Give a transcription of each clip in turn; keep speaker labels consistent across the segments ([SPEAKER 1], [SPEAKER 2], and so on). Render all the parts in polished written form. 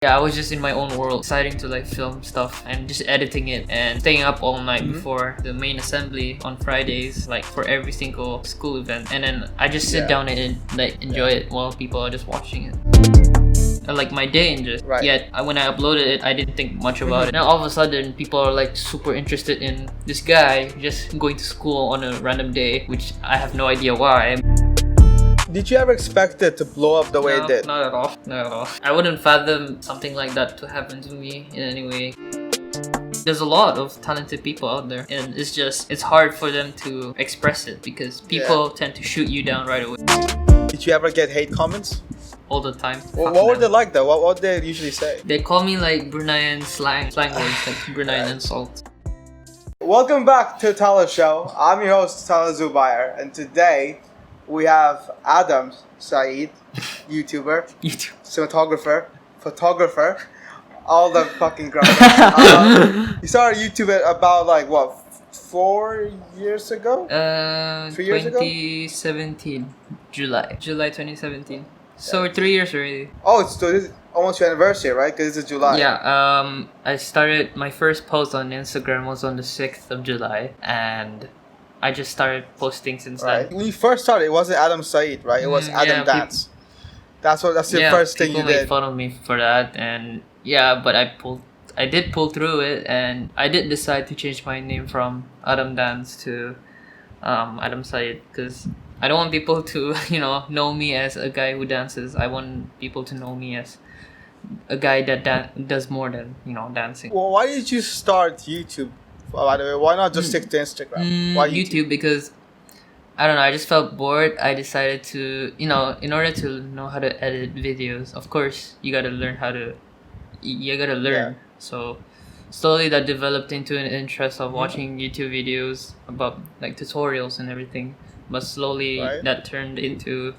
[SPEAKER 1] Yeah, I was just in my own world, deciding to like film stuff and just editing it and staying up all night before the main assembly on Fridays, like for every single school event. And then I just sit down and like enjoy it while people are just watching it. Like my day and just yet when I uploaded it, I didn't think much about it. Now all of a sudden people are like super interested in this guy just going to school on a random day, which I have no idea why.
[SPEAKER 2] Did you ever expect it to blow up the way it did?
[SPEAKER 1] Not at all. Not at all. I wouldn't fathom something like that to happen to me in any way. There's a lot of talented people out there, and it's hard for them to express it because people tend to shoot you down right away.
[SPEAKER 2] Did you ever get hate comments?
[SPEAKER 1] All the time.
[SPEAKER 2] Well, what were they like though? What would they usually say?
[SPEAKER 1] They call me like Bruneian slang words, like Bruneian insults.
[SPEAKER 2] Welcome back to Talhah Show. I'm your host Talhah Zubayer, and today we have Adam Syed, YouTuber, cinematographer, photographer, all the fucking graphics. He started YouTube about like what, 4 years ago? 3 years ago?
[SPEAKER 1] 2017, July 2017. So 3 years already.
[SPEAKER 2] Oh, it's almost your anniversary, right? Because it's July.
[SPEAKER 1] Yeah. I started my first post on Instagram was on the 6th of July, and I just started posting since then.
[SPEAKER 2] When you first started, it wasn't Adam Syed, right? It was Adam Dance. That's the first thing you did.
[SPEAKER 1] People made fun of me for that, and but I did pull through it, and I did decide to change my name from Adam Dance to Adam Syed because I don't want people to know me as a guy who dances. I want people to know me as a guy that does more than dancing.
[SPEAKER 2] Well, why did you start YouTube? By the way, why not just stick to Instagram? Why
[SPEAKER 1] YouTube? Because I don't know. I just felt bored. I decided to, in order to know how to edit videos, of course, you gotta learn how to. You gotta learn. So slowly that developed into an interest of watching YouTube videos about like tutorials and everything. But slowly that turned into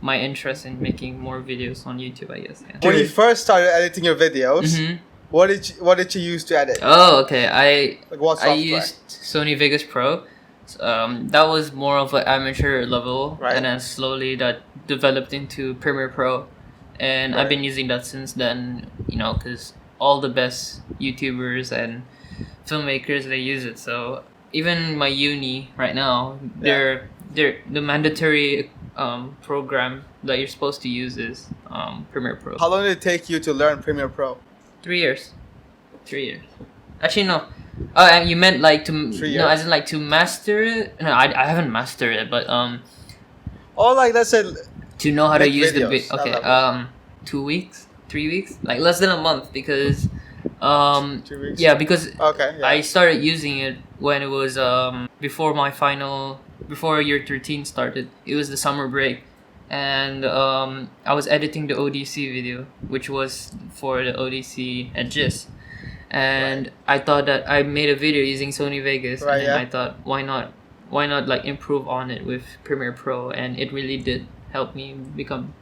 [SPEAKER 1] my interest in making more videos on YouTube, I guess. Yeah.
[SPEAKER 2] When you first started editing your videos, what did you use to edit?
[SPEAKER 1] Oh, okay.
[SPEAKER 2] What software?
[SPEAKER 1] I used Sony Vegas Pro. That was more of an amateur level, and then slowly that developed into Premiere Pro, and I've been using that since then. Because all the best YouTubers and filmmakers, they use it. So even my uni right now, they're the mandatory program that you're supposed to use is Premiere Pro.
[SPEAKER 2] How long did it take you to learn Premiere Pro?
[SPEAKER 1] 3 years. 3 years. Actually, no. You meant like to
[SPEAKER 2] 3 years.
[SPEAKER 1] No, as in like to master it. No, I haven't mastered it, but
[SPEAKER 2] let's say
[SPEAKER 1] to know how to use
[SPEAKER 2] videos,
[SPEAKER 1] the okay. 2 weeks, 3 weeks, like less than a month because
[SPEAKER 2] 2 weeks.
[SPEAKER 1] Yeah, because
[SPEAKER 2] I
[SPEAKER 1] started using it when it was before year 13 started. It was the summer break, and I was editing the ODC video, which was for the ODC at GIS, and I thought that I made a video using Sony Vegas, and then I thought why not like improve on it with Premiere Pro, and it really did help me become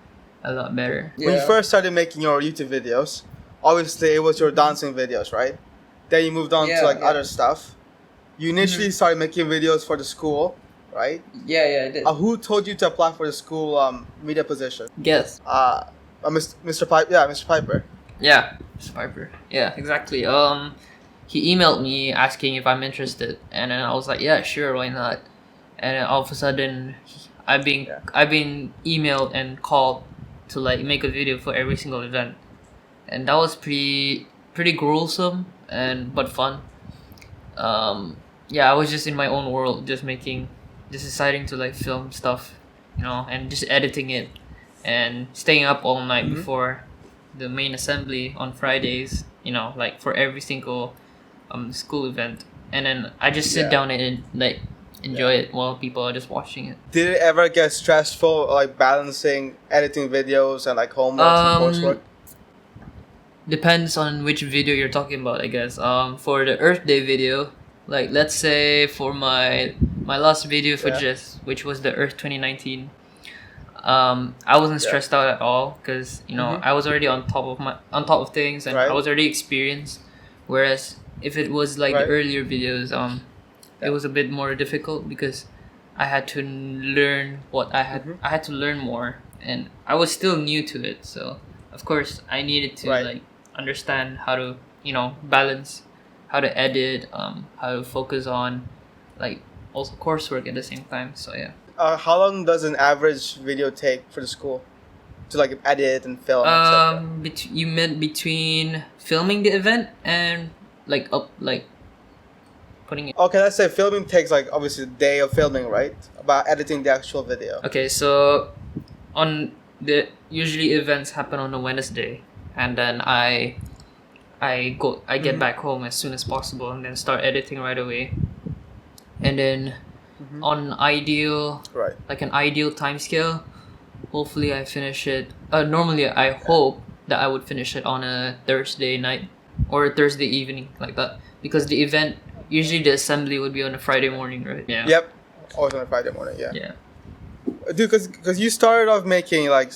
[SPEAKER 1] a lot better.
[SPEAKER 2] When you first started making your YouTube videos, obviously it was your dancing videos, right? Then you moved on to other stuff. You initially started making videos for the school, right?
[SPEAKER 1] Yeah, I did.
[SPEAKER 2] Who told you to apply for the school media position?
[SPEAKER 1] Guess.
[SPEAKER 2] Mr. Piper. Yeah, Mr. Piper.
[SPEAKER 1] Yeah, Mr. Piper. Yeah, exactly. He emailed me asking if I'm interested, and then I was like, yeah, sure, why not? And then all of a sudden, I've been emailed and called to like make a video for every single event, and that was pretty gruesome but fun. I was just in my own world, just deciding to like film stuff, and just editing it, and staying up all night before the main assembly on Fridays, like for every single school event, and then I just sit down and like enjoy it while people are just watching it.
[SPEAKER 2] Did it ever get stressful, like balancing editing videos and like homework and coursework?
[SPEAKER 1] Depends on which video you're talking about, I guess. For the Earth Day video, like let's say for my last video for GIS, which was the Earth 2019, I wasn't stressed out at all because I was already on top of things, and I was already experienced. Whereas if it was like the earlier videos, it was a bit more difficult because I had to learn I had to learn more, and I was still new to it. So of course I needed to like understand how to balance, how to edit, how to focus on like also coursework at the same time. So yeah.
[SPEAKER 2] How long does an average video take for the school to like edit and film, etc.?
[SPEAKER 1] You meant between filming the event and like putting it.
[SPEAKER 2] Okay, let's say filming takes like obviously a day of filming, right? About editing the actual video.
[SPEAKER 1] Okay, so usually events happen on a Wednesday, and then I get back home as soon as possible, and then start editing right away. And then on ideal,
[SPEAKER 2] right,
[SPEAKER 1] like an ideal time scale, hopefully I finish it. Normally I hope that I would finish it on a Thursday night or a Thursday evening, like that, because the event usually the assembly would be on a Friday morning, right? Yeah.
[SPEAKER 2] Yep. Always on a Friday morning. Yeah.
[SPEAKER 1] Yeah.
[SPEAKER 2] Dude, because you started off making like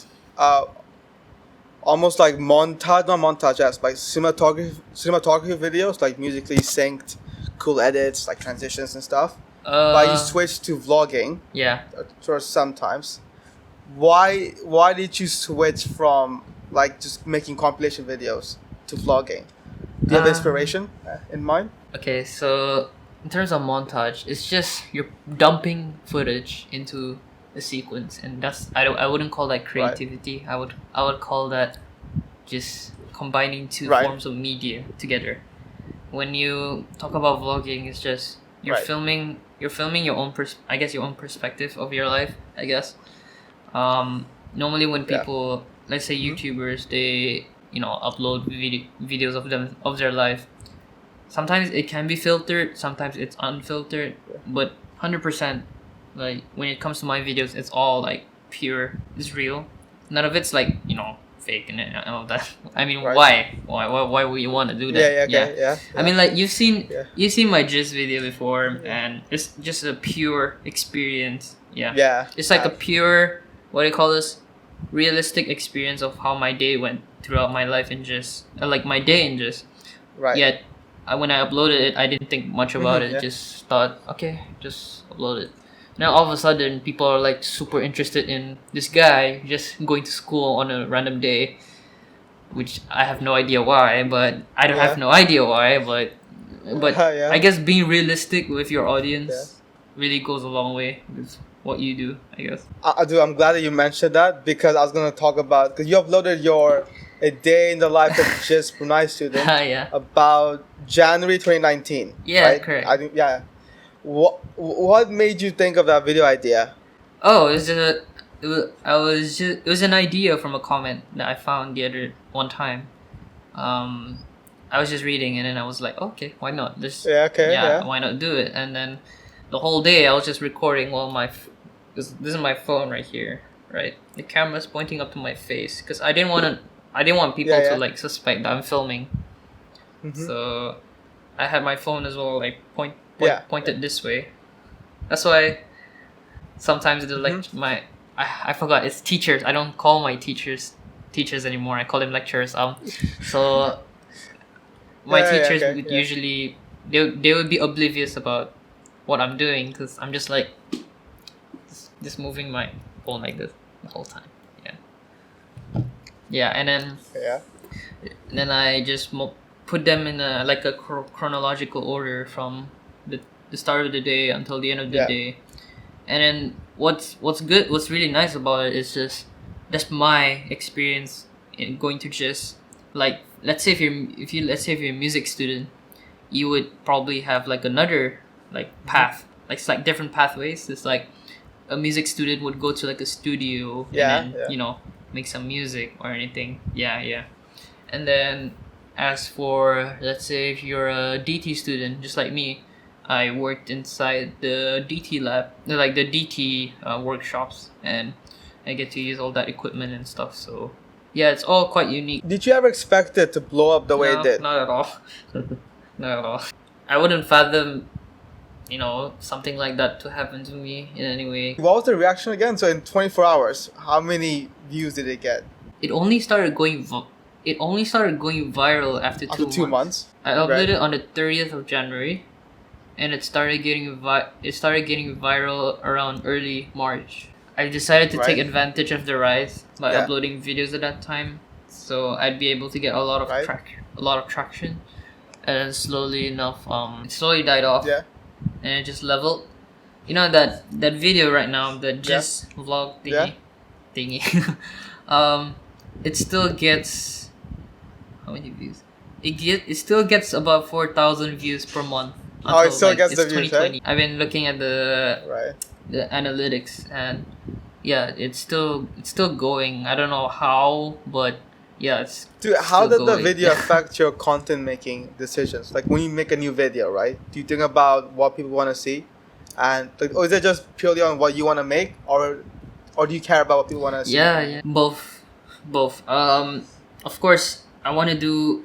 [SPEAKER 2] almost like not montage, like cinematography videos, like musically synced, cool edits, like transitions and stuff. But you switched to vlogging.
[SPEAKER 1] Yeah.
[SPEAKER 2] For sometimes. Why did you switch from like just making compilation videos to vlogging? Do you have inspiration in mind?
[SPEAKER 1] Okay, so in terms of montage, it's just you're dumping footage into a sequence, and I wouldn't call that creativity. Right. I would call that just combining two forms of media together. When you talk about vlogging, it's just you're filming your own your own perspective of your life, I guess. Normally when people, let's say YouTubers, they upload videos of their life. Sometimes it can be filtered, sometimes it's unfiltered, but 100%, like when it comes to my videos, it's all like pure, it's real. None of it's like fake and all that. I mean, why would you want to do that?
[SPEAKER 2] Yeah.
[SPEAKER 1] I mean, like you've seen my Jizz video before, and it's just a pure experience. Yeah. It's like a pure, what do you call this? Realistic experience of how my day went throughout my life in Jizz, like my day in Jizz.
[SPEAKER 2] Right.
[SPEAKER 1] Yet, when I uploaded it, I didn't think much about it. Just thought, okay, just upload it. Now all of a sudden, people are like super interested in this guy just going to school on a random day, which I have no idea why. But I don't have no idea why. But I guess being realistic with your audience really goes a long way with what you do, I guess.
[SPEAKER 2] I'm glad that you mentioned that, because I was gonna talk about, because you uploaded a day in the life of Jizz Brunei student about January 2019.
[SPEAKER 1] Yeah,
[SPEAKER 2] right?
[SPEAKER 1] correct.
[SPEAKER 2] I think What made you think of that video idea?
[SPEAKER 1] Oh, it was an idea from a comment that I found one time. I was just reading, and then I was like, okay, why not? Why not do it? And then the whole day I was just recording while this is my phone right here, right? The camera's pointing up to my face because I didn't want people to like suspect that I'm filming. So I had my phone as well, like pointed this way. That's why sometimes I forgot, it's teachers. I don't call my teachers anymore. I call them lecturers. So my teachers would usually they would be oblivious about what I'm doing, because I'm just like just moving my phone like this the whole time. And then I just put them in a chronological order from the start of the day until the end of the day. And then what's really nice about it is just that's my experience in going to Jizz. Like let's say if you're a music student, you would probably have like another like path, like it's like different pathways. It's like a music student would go to like a studio and then make some music or anything. And then as for, let's say if you're a DT student just like me, I worked inside the DT lab, like the DT workshops, and I get to use all that equipment and stuff. So yeah, it's all quite unique.
[SPEAKER 2] Did you ever expect it to blow up the way it did?
[SPEAKER 1] Not at all. Not at all. I wouldn't fathom something like that to happen to me in any way.
[SPEAKER 2] What was the reaction again? So in 24 hours, how many views did it get?
[SPEAKER 1] It only started going viral after 2 months. I uploaded it on the 30th of January, and it started getting viral around early March. I decided to take advantage of the rise by uploading videos at that time. so I'd be able to get a lot of
[SPEAKER 2] Right.
[SPEAKER 1] traction, and slowly enough, it slowly died off,
[SPEAKER 2] Yeah.
[SPEAKER 1] and it just leveled. You know that video right now, the just vlog thingy, it still gets how many views? It still gets about 4,000 views per month.
[SPEAKER 2] Oh, it still gets
[SPEAKER 1] it's
[SPEAKER 2] the views,
[SPEAKER 1] 2020. I've been looking at the
[SPEAKER 2] Right.
[SPEAKER 1] analytics, and yeah, it's still going. I don't know how, but yeah, it's
[SPEAKER 2] Dude, how
[SPEAKER 1] still
[SPEAKER 2] did the
[SPEAKER 1] going.
[SPEAKER 2] video affect your content making decisions? Like when you make a new video, right? Do you think about what people want to see, and like, or is it just purely on what you want to make, or do you care about what people want to see?
[SPEAKER 1] Yeah, both. Of course, I want to do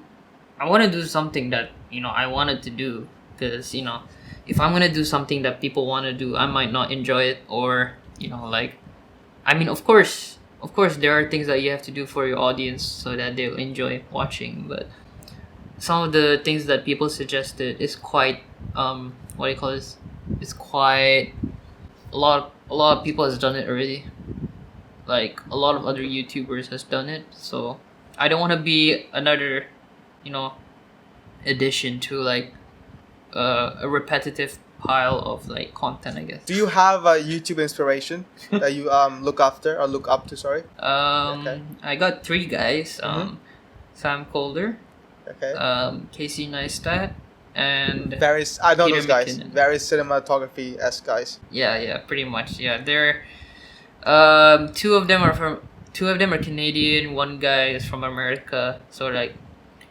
[SPEAKER 1] something that I wanted to do, because if I'm gonna do something that people want to do, I might not enjoy it, or like, I mean, of course, there are things that you have to do for your audience so that they'll enjoy watching, but some of the things that people suggested is quite what do you call this? It's quite a lot of people has done it already. Like a lot of other YouTubers has done it, so I don't want to be another, addition to like a repetitive pile of like content, I guess.
[SPEAKER 2] Do you have a YouTube inspiration that you look after or look up to? Sorry. Okay.
[SPEAKER 1] I got 3 guys. Sam Calder,
[SPEAKER 2] Okay.
[SPEAKER 1] Casey Neistat, and
[SPEAKER 2] I know
[SPEAKER 1] Peter
[SPEAKER 2] those guys.
[SPEAKER 1] McKinnon.
[SPEAKER 2] Very cinematography-esque guys.
[SPEAKER 1] Yeah, pretty much. Yeah, they're two of them are Canadian. One guy is from America. So like,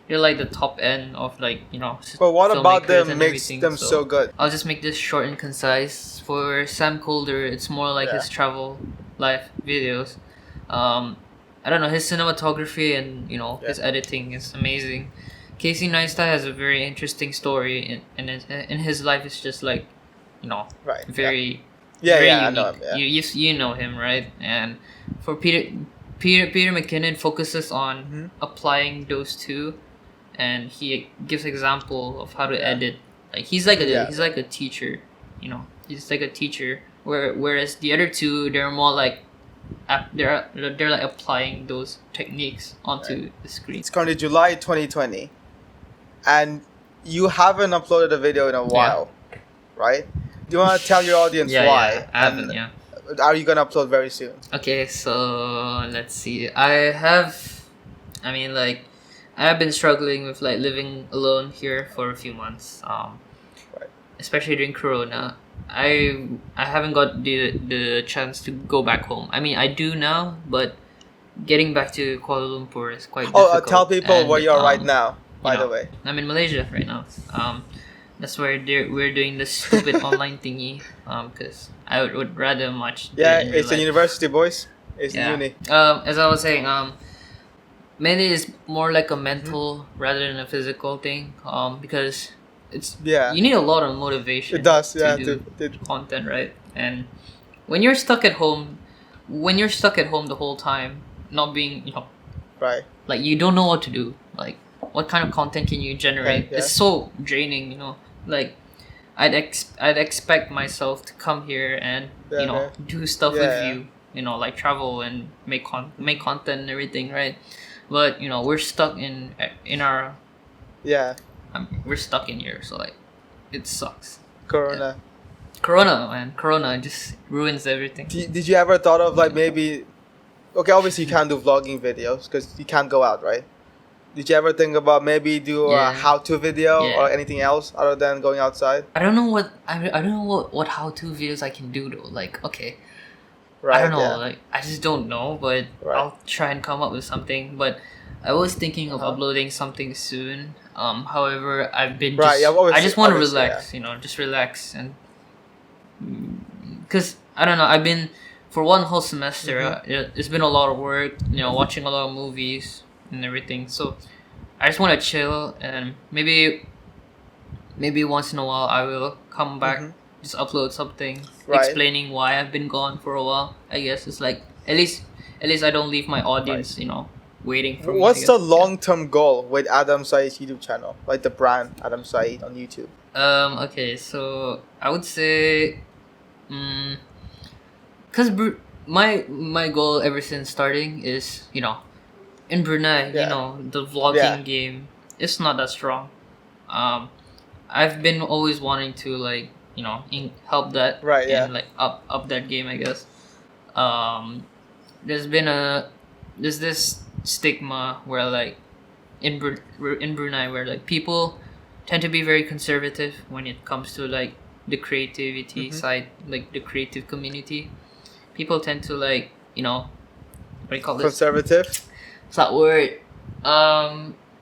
[SPEAKER 1] they're like the top end of like
[SPEAKER 2] But what about
[SPEAKER 1] filmmakers
[SPEAKER 2] them
[SPEAKER 1] and
[SPEAKER 2] makes
[SPEAKER 1] everything,
[SPEAKER 2] them so good?
[SPEAKER 1] I'll just make this short and concise. For Sam Calder, it's more like his travel life videos. I don't know, his cinematography and his editing is amazing. Casey Neistat has a very interesting story, and his life is just like
[SPEAKER 2] Right.
[SPEAKER 1] very
[SPEAKER 2] Yeah,
[SPEAKER 1] very
[SPEAKER 2] I
[SPEAKER 1] unique.
[SPEAKER 2] know him, yeah.
[SPEAKER 1] You know him, right? And for Peter McKinnon focuses on applying those two, and he gives example of how to edit. Like he's like a teacher, He's like a teacher. Whereas the other two, they're more like they're like applying those techniques onto the screen.
[SPEAKER 2] It's currently July 2020, and you haven't uploaded a video in a while, right? Do you want to tell your audience why?
[SPEAKER 1] Yeah, I haven't. Yeah.
[SPEAKER 2] Are you gonna upload very soon?
[SPEAKER 1] Okay, so let's see. I have been struggling with like living alone here for a few months. Especially during Corona. I haven't got the chance to go back home. I mean, I do now, but getting back to Kuala Lumpur is quite difficult.
[SPEAKER 2] Tell people where you are right now, by the way.
[SPEAKER 1] I'm in Malaysia right now. That's where we're doing this stupid online thingy. Because I would rather much.
[SPEAKER 2] Yeah, it's a university, boys. It's uni.
[SPEAKER 1] As I was saying, mainly it's more like a mental rather than a physical thing. Because you need a lot of motivation.
[SPEAKER 2] It does,
[SPEAKER 1] to do content, right? And when you're stuck at home the whole time, not being
[SPEAKER 2] right,
[SPEAKER 1] like you don't know what to do. Like what kind of content can you generate?
[SPEAKER 2] Yeah.
[SPEAKER 1] It's so draining, Like I'd expect myself to come here and do stuff with you, like travel and make content and everything, right? But we're stuck in our we're stuck in here, so like it sucks.
[SPEAKER 2] Corona.
[SPEAKER 1] Corona just ruins everything.
[SPEAKER 2] Did you ever thought of like maybe? Okay, obviously you can't do vlogging videos because you can't go out, right? Did you ever think about maybe do a how-to video or anything else other than going outside?
[SPEAKER 1] I don't know what how-to videos I can do though. Like I don't know. Like I just don't know, but I'll try and come up with something. But I was thinking of uploading something soon. However, I've been I just want to relax. Just relax, and because I don't know. I've been for one whole semester. It's been a lot of work. Watching a lot of movies and everything. So I just want to chill, and maybe once in a while I will come back, just upload something explaining why I've been gone for a while. I guess it's like at least I don't leave my audience, waiting for me.
[SPEAKER 2] What's the long-term goal with Adam Syed's YouTube channel, like the brand Adam Syed on YouTube?
[SPEAKER 1] Okay, so I would say, because my goal ever since starting is in Brunei,
[SPEAKER 2] Yeah.
[SPEAKER 1] the vlogging game, it's not that strong. I've been always wanting to help that
[SPEAKER 2] Right, yeah.
[SPEAKER 1] and up that game, I guess. Um, there's this stigma where in Brunei where people tend to be very conservative when it comes to the creativity side, the creative community. People tend to what do you call this?
[SPEAKER 2] Conservative?
[SPEAKER 1] What's that word?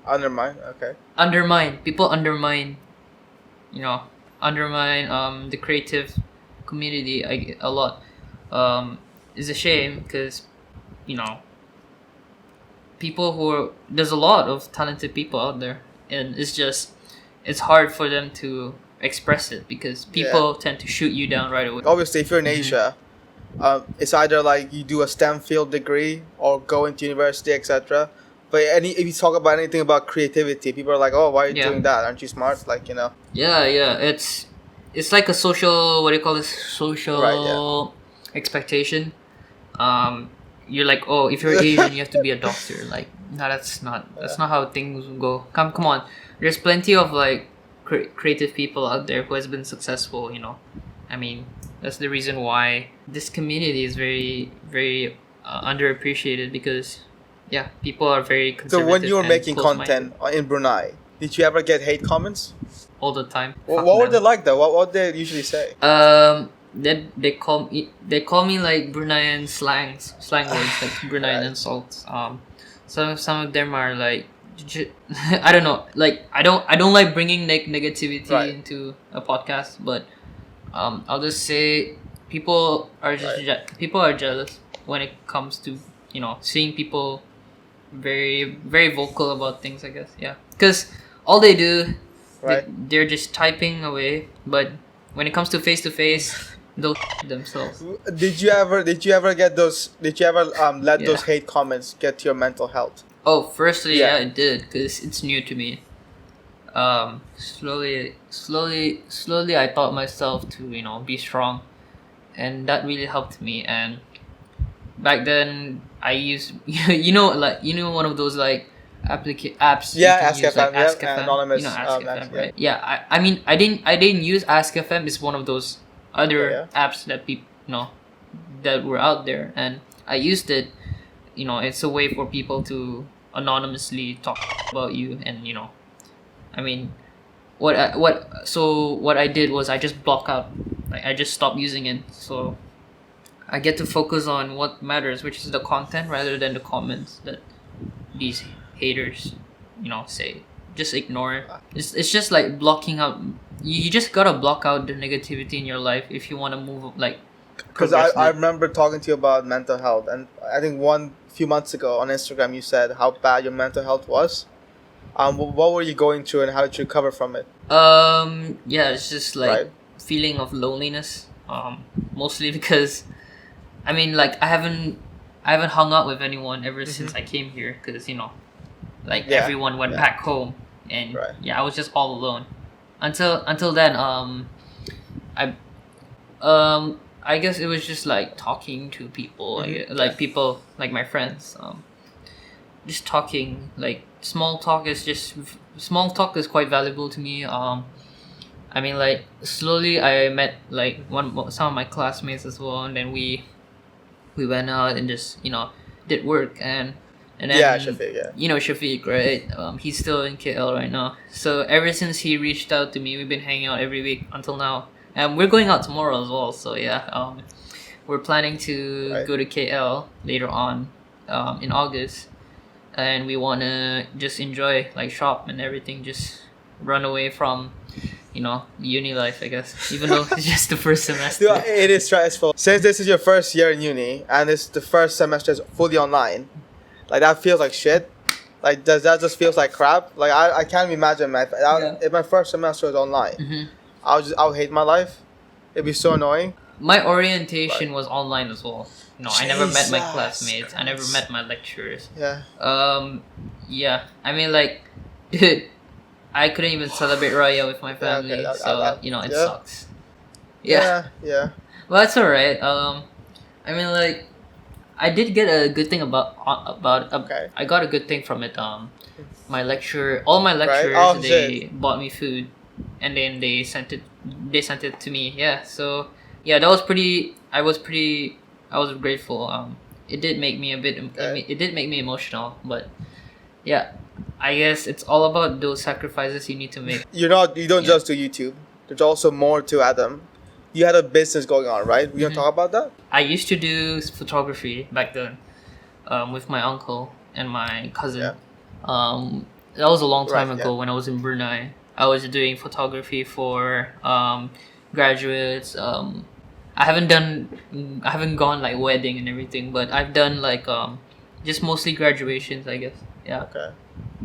[SPEAKER 2] Undermine, okay.
[SPEAKER 1] People undermine the creative community a lot. It's a shame because there's a lot of talented people out there, and it's hard for them to express it because people tend to shoot you down right away.
[SPEAKER 2] Obviously, if you're in Asia, it's either you do a STEM field degree or go into university, etc. But if you talk about anything about creativity, people are like, "Oh, why are you doing that? Aren't you smart?"
[SPEAKER 1] Yeah. It's like a social, what do you call this? Social expectation. You're like, oh, if you're Asian, you have to be a doctor. No, that's not how things go. Come on. There's plenty of creative people out there who has been successful. I mean, that's the reason why this community is very, very underappreciated because, people are very conservative.
[SPEAKER 2] So when you were making
[SPEAKER 1] close-minded.
[SPEAKER 2] content in Brunei, did you ever get hate comments?
[SPEAKER 1] All the time.
[SPEAKER 2] Well, what were they like though? What they usually say?
[SPEAKER 1] They call me like Bruneian slang words like Bruneian insults. Some of them are I don't know. I don't like bringing negativity into a podcast, but I'll just say people are people are jealous when it comes to seeing people very, very vocal about things, I guess. Yeah, because all they do, they're just typing away. But when it comes to face, they'll themselves.
[SPEAKER 2] Did you ever get those? Did you ever let those hate comments get to your mental health?
[SPEAKER 1] Oh, firstly, yeah, it did because it's new to me. Slowly, I taught myself to be strong, and that really helped me. And back then, I used one of those apps.
[SPEAKER 2] Yeah, Ask FM,
[SPEAKER 1] Ask.fm,
[SPEAKER 2] anonymous.
[SPEAKER 1] Ask.fm, right? Yeah, I mean, I didn't use Ask.fm. It's one of those other apps that people that were out there, and I used it. It's a way for people to anonymously talk about you, and I mean, what I did was I just block out. I just stopped using it, so I get to focus on what matters, which is the content rather than the comments that these haters, say. Just ignore it. It's just like blocking out. You just gotta block out the negativity in your life if you want to move
[SPEAKER 2] Because I remember talking to you about mental health, and I think few months ago on Instagram you said how bad your mental health was. What were you going through and how did you recover from it?
[SPEAKER 1] It's just feeling of loneliness. Mostly because, I mean, I haven't hung out with anyone ever since I came here because everyone went back home and I was just all alone. Until then, I guess it was just talking to people, people like my friends, just talking. Small talk is quite valuable to me. I mean, slowly I met some of my classmates as well, and then we went out and just did work and then
[SPEAKER 2] Shafiq,
[SPEAKER 1] Shafiq, right? He's still in KL right now. So ever since he reached out to me, we've been hanging out every week until now. And we're going out tomorrow as well. So we're planning to go to KL later on in August, and we want to just enjoy shop and everything, just run away from uni life, I guess, even though it's just the first semester.
[SPEAKER 2] Dude, it is stressful. Since this is your first year in uni and it's the first semester is fully online, that feels like shit. Does that just feels like crap? I can't imagine if my first semester was online. I would hate my life. It'd be so annoying.
[SPEAKER 1] My orientation was online as well. I never met my classmates. I never met my lecturers.
[SPEAKER 2] Yeah.
[SPEAKER 1] I mean, dude, I couldn't even celebrate Raya with my family, it sucks.
[SPEAKER 2] Yeah.
[SPEAKER 1] Well, it's alright. I mean, I did get a good thing about
[SPEAKER 2] Okay.
[SPEAKER 1] I got a good thing from it. All my lecturers,
[SPEAKER 2] Oh,
[SPEAKER 1] they
[SPEAKER 2] shit.
[SPEAKER 1] bought me food, and then they sent it to me. Yeah, so yeah, that was pretty. I was grateful. It did make me a bit.
[SPEAKER 2] Okay.
[SPEAKER 1] It did make me emotional, but yeah, I guess it's all about those sacrifices you need to make.
[SPEAKER 2] You don't
[SPEAKER 1] Yeah.
[SPEAKER 2] just do YouTube. There's also more to Adam. You had a business going on, right? We gonna talk about that?
[SPEAKER 1] I used to do photography back then, with my uncle and my cousin.
[SPEAKER 2] Yeah.
[SPEAKER 1] That was a long time
[SPEAKER 2] Right,
[SPEAKER 1] ago
[SPEAKER 2] yeah.
[SPEAKER 1] when I was in Brunei. I was doing photography for graduates. I haven't gone like wedding and everything, but I've done like just mostly graduations, I guess. Yeah,
[SPEAKER 2] Okay.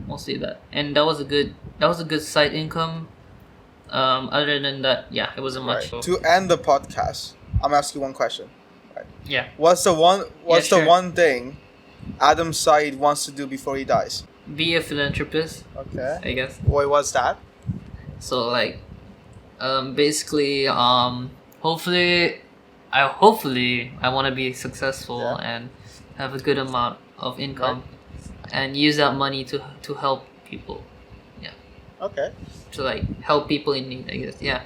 [SPEAKER 1] mostly that, and that was a good side income. Other than that, yeah, it wasn't much.
[SPEAKER 2] Right. To end the podcast, I'm asking one question.
[SPEAKER 1] Yeah,
[SPEAKER 2] What's the
[SPEAKER 1] sure.
[SPEAKER 2] one thing Adam Syed wants to do before he dies?
[SPEAKER 1] be a philanthropist,
[SPEAKER 2] Okay.
[SPEAKER 1] I guess.
[SPEAKER 2] Wait, what's that?
[SPEAKER 1] So like, basically, hopefully, I want to be successful
[SPEAKER 2] Yeah.
[SPEAKER 1] and have a good amount of income, and use that money to help people,
[SPEAKER 2] Okay.
[SPEAKER 1] to like help people in need, I guess. Yeah,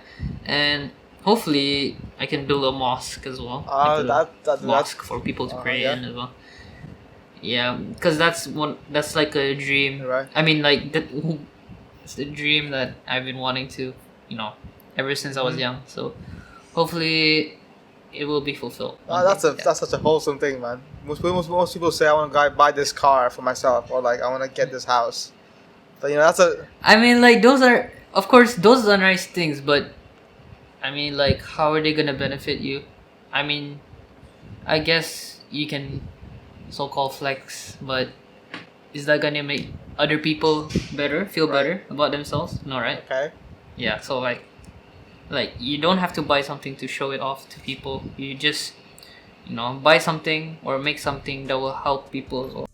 [SPEAKER 1] and hopefully I can build a mosque as well. Like a
[SPEAKER 2] That's
[SPEAKER 1] mosque for people to pray
[SPEAKER 2] yeah.
[SPEAKER 1] in as well. Yeah, because that's like a dream.
[SPEAKER 2] Right.
[SPEAKER 1] I mean, like it's the dream that I've been wanting to, ever since I was young. So hopefully it will be fulfilled. one
[SPEAKER 2] That's
[SPEAKER 1] day. Yeah.
[SPEAKER 2] that's such a wholesome thing, man. Most people say I want to buy this car for myself, or like I want to get this house. But that's a
[SPEAKER 1] I mean, like those are, of course, those are nice things, but I mean, like, how are they gonna benefit you? I mean, I guess you can so-called flex, but is that gonna make other people feel better about themselves? No, right?
[SPEAKER 2] okay.
[SPEAKER 1] Yeah. So like you don't have to buy something to show it off to people. You just buy something or make something that will help people as well.